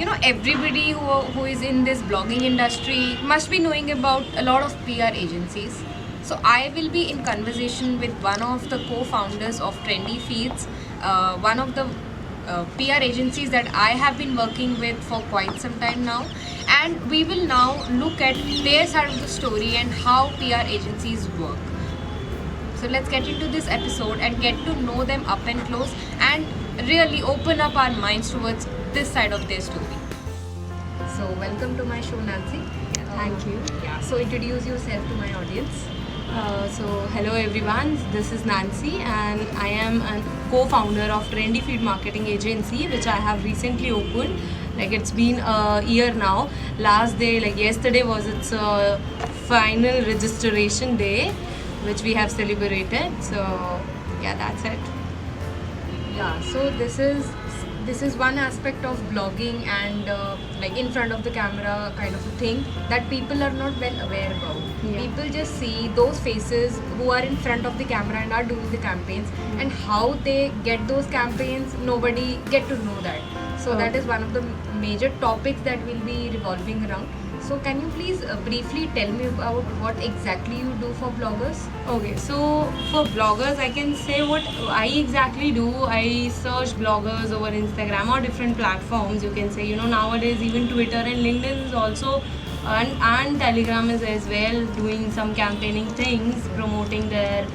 Everybody who is in this blogging industry must be knowing about a lot of PR agencies. So I will be in conversation with one of the co-founders of Trendy Feeds, one of the PR agencies that I have been working with for quite some time now, and we will now look at their side of the story and how PR agencies work. So let's get into this episode and get to know them up and close and really open up our minds towards this side of their story. So welcome to my show, Nancy. Thank you. Yeah. So introduce yourself to my audience. Hello everyone, this is Nancy and I am a co-founder of Trendy Feed Marketing Agency, which I have recently opened. Like it's been a year now. Last day, like yesterday was its final registration day, which we have celebrated. So yeah, that's it. Yeah. So this is one aspect of blogging and like in front of the camera kind of a thing that people are not well aware about. Yeah. People just see those faces who are in front of the camera and are doing the campaigns, and how they get those campaigns, nobody get to know that. So that is one of the major topics that will be revolving around. So can you please briefly tell me about what exactly you do for bloggers? Okay, so for bloggers, I can say what I exactly do. I search bloggers over Instagram or different platforms. You can say, nowadays even Twitter and LinkedIn is also, and Telegram is as well doing some campaigning things, promoting their,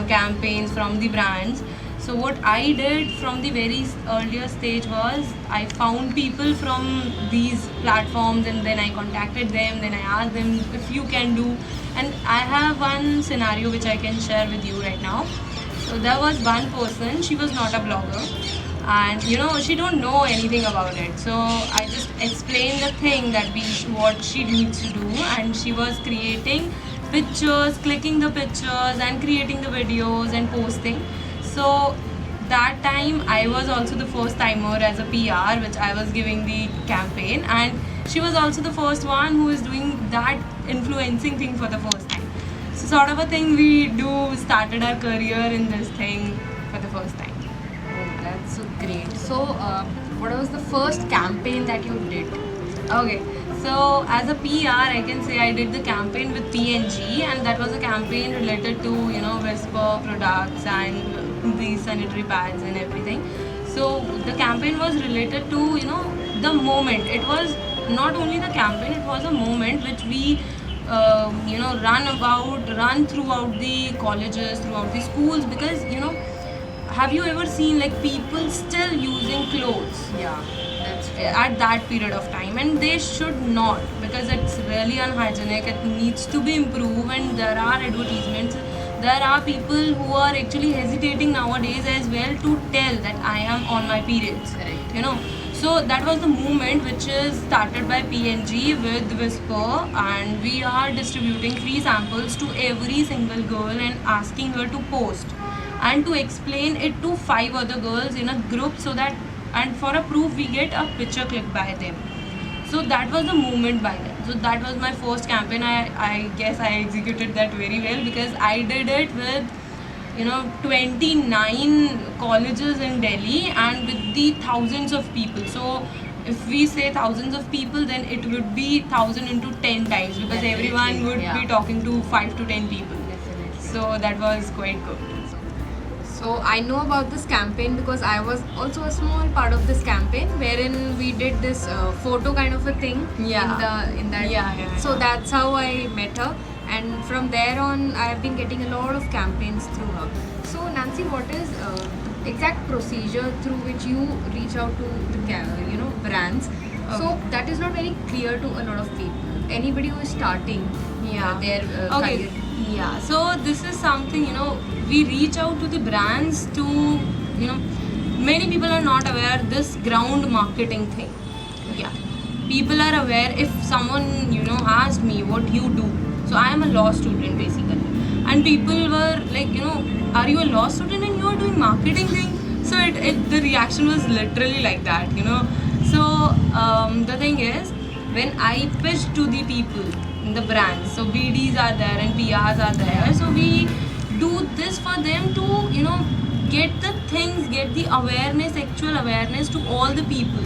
campaigns from the brands. So what I did from the very earlier stage was I found people from these platforms and then I contacted them, then I asked them if you can do, and I have one scenario which I can share with you right now. So there was one person, she was not a blogger and she don't know anything about it. So I just explained the thing that what she needs to do, and she was creating pictures, clicking the pictures and creating the videos and posting. So that time I was also the first timer as a PR, which I was giving the campaign, and she was also the first one who is doing that influencing thing for the first time. So sort of a thing we started our career in this thing for the first time. Oh, that's so great. So what was the first campaign that you did? Okay, so as a PR, I can say I did the campaign with P&G, and that was a campaign related to Whisper products and the sanitary pads and everything. So the campaign was related to the moment. It was not only the campaign; it was a moment which we run throughout the colleges, throughout the schools, because have you ever seen like people still using clothes? Yeah, that's true. At that period of time, and they should not, because it's really unhygienic. It needs to be improved, and there are advertisements, there are people who are actually hesitating nowadays as well to tell that I am on my periods. Correct. So that was the movement which is started by P&G with Whisper, and we are distributing free samples to every single girl and asking her to post and to explain it to 5 other girls in a group, so that, and for a proof we get a picture clicked by them. So that was the movement by then. So that was my first campaign. I guess I executed that very well, because I did it with 29 colleges in Delhi and with the thousands of people. So if we say thousands of people, then it would be 1,000 into 10 times, because Definitely, everyone would yeah. be talking to 5 to 10 people. Definitely. So that was quite good. So I know about this campaign because I was also a small part of this campaign, wherein we did this photo kind of a thing. Yeah. In that. Yeah. So that's how I met her, and from there on, I have been getting a lot of campaigns through her. So Nancy, what is exact procedure through which you reach out to the brands? So Okay. that is not very clear to a lot of people. Anybody who is starting their Okay. career. Yeah. So this is something we reach out to the brands to many people are not aware this ground marketing thing. Yeah. People are aware. If someone asked me what you do, so I am a law student basically, and people were like are you a law student and you are doing marketing thing? So the reaction was literally like that. So the thing is, when I pitch to the people, the brands, so BDs are there and PRs are there, so we do this for them to get the things, get the awareness, actual awareness to all the people.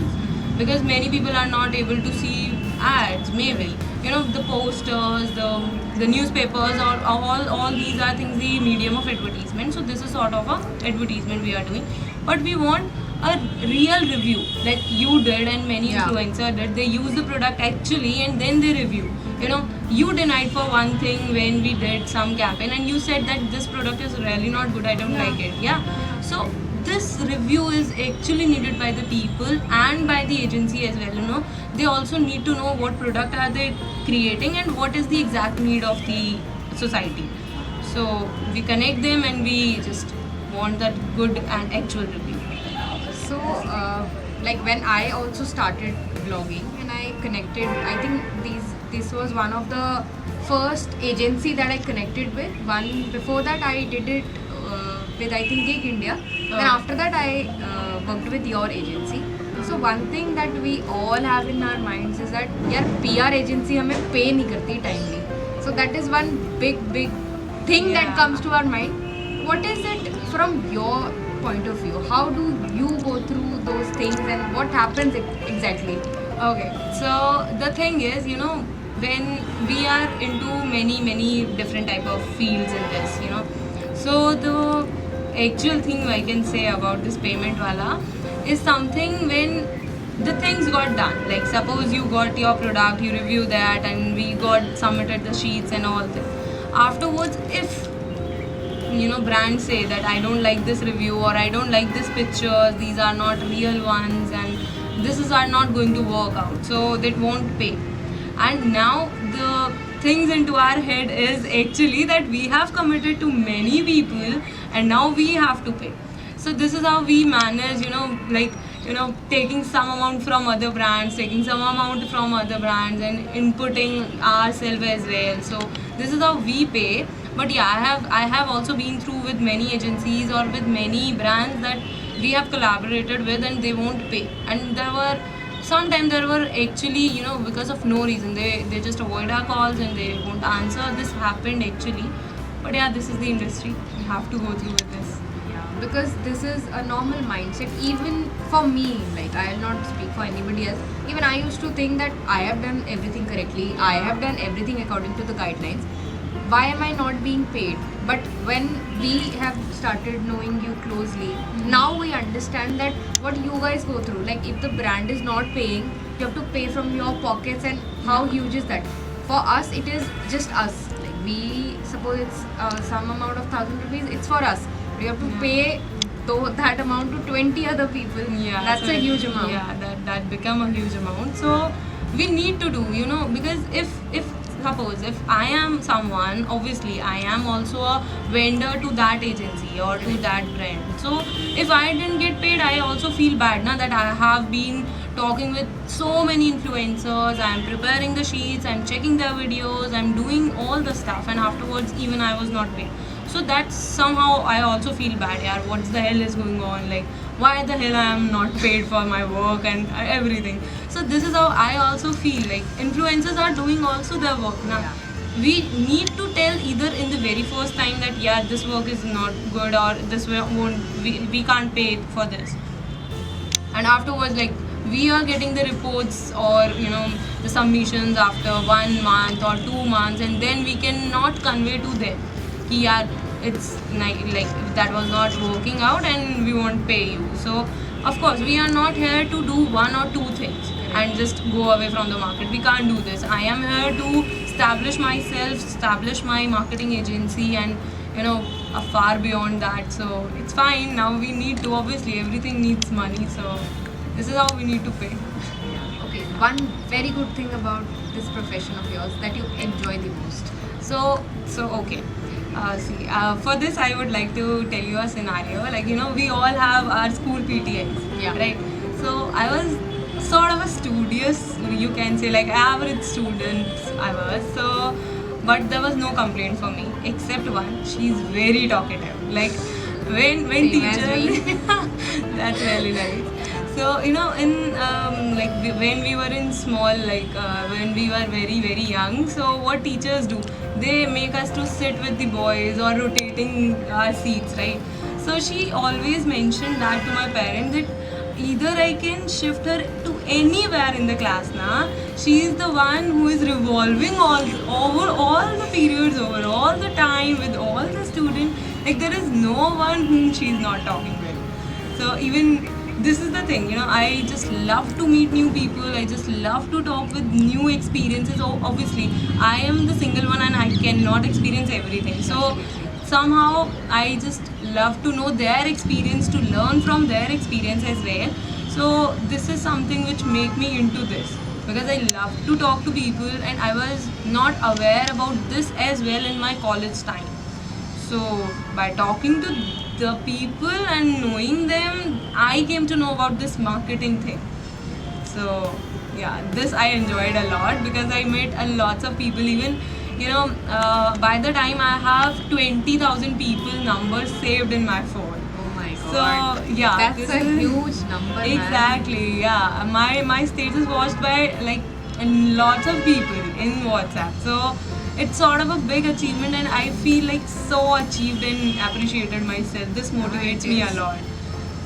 because many people are not able to see ads, maybe, you know, the posters, the newspapers, or all these are things, the medium of advertisement. So this is sort of a advertisement we are doing, but we want a real review like you did and many Yeah. influencer did. They use the product actually and then they review. You know, you denied for one thing when we did some campaign, and you said that this product is really not good, I don't like it. Yeah. So this review is actually needed by the people and by the agency as well. You know, they also need to know what product are they creating and what is the exact need of the society. So we connect them and we just want that good and actual review. So, like when I also started vlogging and I connected, I think this was one of the first agency that I connected with. One before that I did it with, I think, Gig India. Then after that I worked with your agency. So one thing that we all have in our minds is that यार PR agency हमें pay नहीं करती timely. So that is one big thing that Yeah. comes to our mind. What is it from your point of view? How do you go through those things and what happens exactly? Okay, so the thing is, you know, when we are into many different type of fields in this, you know, so the actual thing I can say about this payment wala is something when the things got done. Like suppose you got your product, you review that, and we got submitted the sheets and all that. Afterwards, if you know brands say that I don't like this review or I don't like this pictures, these are not real ones and this is are not going to work out, so they won't pay. And now the things into our head is actually that we have committed to many people and now we have to pay. So this is how we manage, you know, like, you know, taking some amount from other brands, taking some amount from other brands and inputting ourselves as well. So this is how we pay. But yeah, I have also been through with many agencies or with many brands that we have collaborated with and they won't pay. And sometimes there were actually, you know, because of no reason, they just avoid our calls and they won't answer. This happened actually. But yeah, this is the industry. We have to go through with this. Because this is a normal mindset. Even for me, like I'll not speak for anybody else. Even I used to think that I have done everything correctly. I have done everything according to the guidelines. Why am I not being paid? But when we have started knowing you closely, now we understand that what you guys go through. Like if the brand is not paying, you have to pay from your pockets, and how huge is that? For us, it is just us. Like we suppose it's some amount of 1,000 rupees. It's for us. We have to pay that amount to 20 other people. Yeah, That's so a huge amount. Yeah, that become a huge amount. So we need to do, you know, because if suppose if I am someone, obviously I am also a vendor to that agency or to that brand. So if I didn't get paid, I also feel bad now that I have been talking with so many influencers, I'm preparing the sheets, I'm checking their videos, I'm doing all the stuff, and afterwards even I was not paid. So that's somehow I also feel bad. Yeah, what the hell is going on? Like, why the hell I am not paid for my work and everything? So this is how I also feel. Like influencers are doing also their work now. Yeah. We need to tell either in the very first time that yeah, this work is not good or this won't we can't pay for this. And afterwards, like we are getting the reports or you know the submissions after 1 month or 2 months, and then we cannot convey to them कि यार it's like that was not working out and we won't pay you. So of course we are not here to do one or two things and just go away from the market. We can't do this. I am here to establish myself, establish my marketing agency, and you know far beyond that. So it's fine. Now we need to, obviously everything needs money, so this is how we need to pay. Okay, one very good thing about this profession of yours that you enjoy the most. So okay. For this I would like to tell you a scenario. Like you know, we all have our school PTIs, Yeah. right? So I was sort of a studious, you can say, like average student I was. So, but there was no complaint for me except one. She's very talkative. Like when Same as teachers, that's really nice. So you know, in when we were in small, when we were very young. So what teachers do? They make us to sit with the boys or rotating our seats, right? So she always mentioned that to my parents that either I can shift her to anywhere in the class na, she is the one who is revolving over all the periods, over all the time with all the students. Like there is no one whom she is not talking with. So even this is the thing, I just love to meet new people. I just love to talk with new experiences. Obviously, I am the single one and I cannot experience everything. So somehow I just love to know their experience, to learn from their experience as well. So this is something which make me into this, because I love to talk to people and I was not aware about this as well in my college time. So by talking to the people and knowing them, I came to know about this marketing thing. So yeah, this I enjoyed a lot because I met a lots of people. Even by the time I have 20,000 people numbers saved in my phone. Oh my god. So yeah, that's this a is- huge number. Exactly. Yeah, my status is watched by like lots of people in WhatsApp. So it's sort of a big achievement, and I feel like so achieved and appreciated myself. This motivates me a Yes. lot.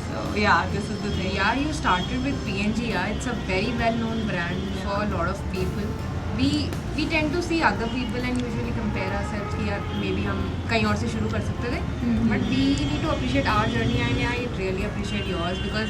So yeah, this is the Man. thing. Yeah, you started with PNG. Yeah, it's a very well-known brand for a lot of people. We tend to see other people and usually compare ourselves कि यार maybe हम कहीं और से शुरू कर सकते थे. But we need to appreciate our journey, and I really appreciate yours because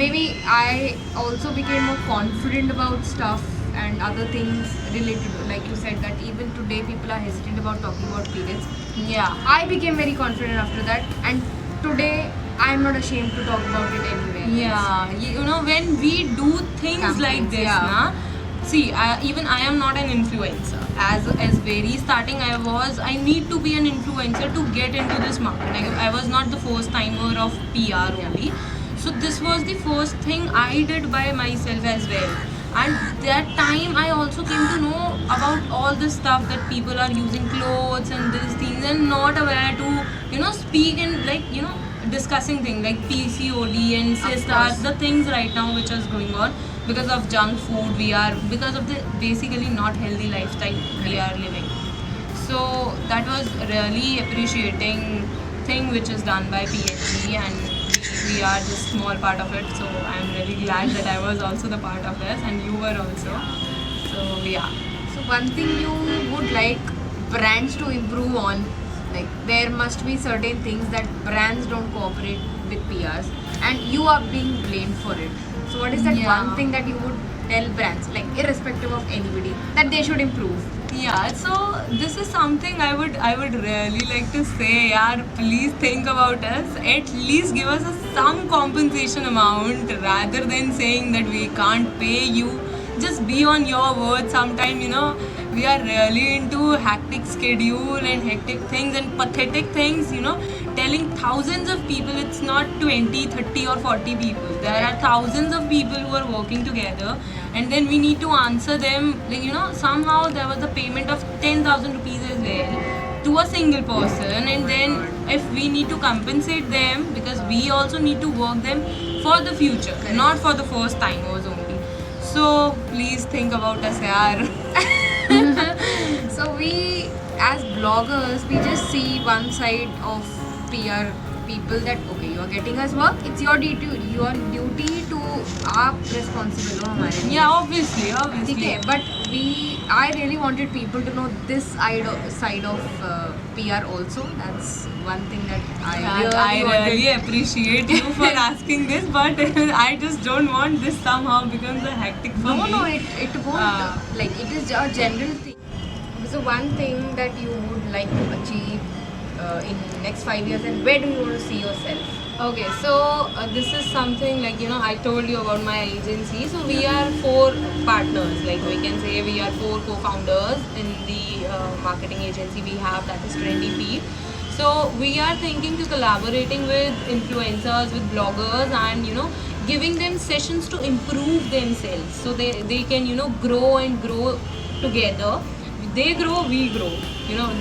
maybe I also became more confident about stuff and other things related to, like you said, that even today people are hesitant about talking about periods. Yeah. I became very confident after that, and today I'm not ashamed to talk about it anywhere. Yeah, when we do things like Campaigns, this, yeah. na, see, even I am not an influencer. As very starting, I need to be an influencer to get into this market. Like, I was not the first timer of PR only. So this was the first thing I did by myself as well. And that time I also came to know about all the stuff that people are using clothes and these things, and not aware to speak and discussing things like PCOD and cyst are course. the things right now which is going on because of junk food. Because of the basically not healthy lifestyle we are living. So that was really appreciating thing which is done by PNG, and we are just small part of it. So I'm really glad that I was also the part of this, and you were also. So yeah. So one thing you would like brands to improve on, like there must be certain things that brands don't cooperate with PRs, and you are being blamed for it. So what is that Yeah. one thing that you would tell brands, like irrespective of anybody, that they should improve? Yeah, so this is something I would really like to say, yaar, please think about us. At least give us some compensation amount rather than saying that we can't pay you. Just be on your word. Sometime, we are really into hectic schedule and hectic things and pathetic things, telling thousands of people. It's not 20, 30 or 40 people. There are thousands of people who are working together, and then we need to answer them. Like, somehow there was a payment of 10,000 rupees as well to a single person, and then if we need to compensate them, because we also need to work them for the future, not for the first timers only. So please think about us, yaar. So we, as bloggers, we just see one side of PR people, that okay, you are getting us work, it's your duty to आप responsible हो हमारे लिए. Yeah, obviously. ठीक है, but I really wanted people to know this side of PR also. That's one thing that I I wanted. really appreciate you for asking this, but I just don't want this somehow becomes a hectic for me. No, it won't. Like it is a general thing. So one thing that you would like to achieve in next 5 years, and where do you want to see yourself? Okay, so this is something like, I told you about my agency. So we are 4 partners, like we can say we are 4 co-founders in the marketing agency we have, that is Trendy Feed. So we are thinking to collaborating with influencers, with bloggers, and giving them sessions to improve themselves, so they can grow and grow together. They grow, we grow.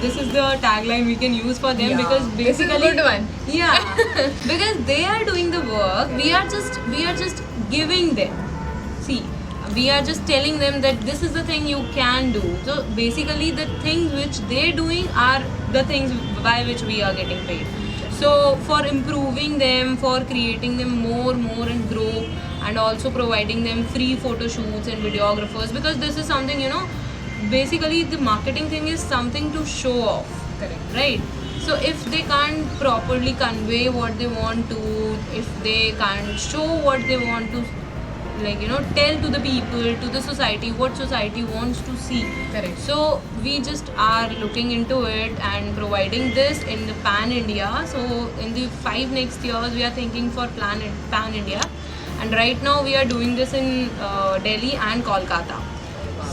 This is the tagline we can use for them, Yeah. because This is a basically good one. yeah, because they are doing the work. We are just giving them. See, we are just telling them that this is the thing you can do. So basically, the things which they're doing are the things by which we are getting paid. So for improving them, for creating them more and grow, and also providing them free photo shoots and videographers, because this is something, you know, basically the marketing thing is something to show off. Correct. Right? So if they can't properly convey what they want to, if they can't show what they want to, like, you know, tell to the people, to the society, what society wants to see. Correct. So we just are looking into it and providing this in the pan India. So in the 5 next years we are thinking for pan India, and right now we are doing this in Delhi and Kolkata.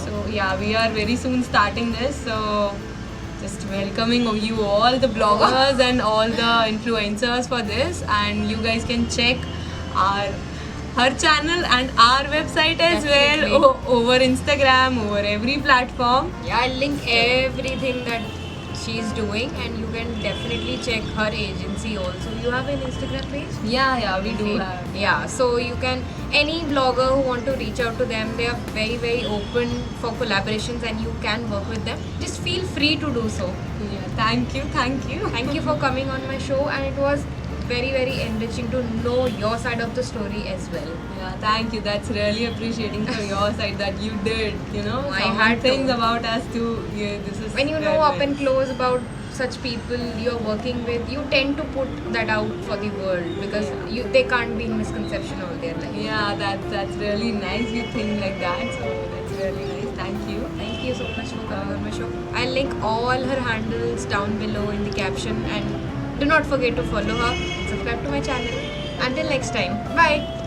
So yeah, we are very soon starting this. So just welcoming you all, the bloggers and all the influencers for this, and you guys can check her channel and our website as Definitely. well over Instagram, over every platform. Yeah, I'll link everything that she's doing, and you can definitely check her agency also. You have an Instagram page? Yeah, we do have. Yeah, so you can, any blogger who want to reach out to them, they are very, very open for collaborations and you can work with them. Just feel free to do so. Yeah, thank you. Thank you for coming on my show, and it was very, very enriching to know your side of the story as well. Yeah, thank you. That's really appreciating from your side that you did, you know, I some had to. things about us too. Yeah, this is When you know very up nice. and close about such people you're working with, you tend to put that out for the world, because they can't be in misconception all their life. Yeah, that's really nice. You think like that, so that's really nice. Thank you. Thank you so much for coming on my show. I'll link all her handles down below in the caption, and do not forget to follow her, subscribe to my channel. Until next time, bye.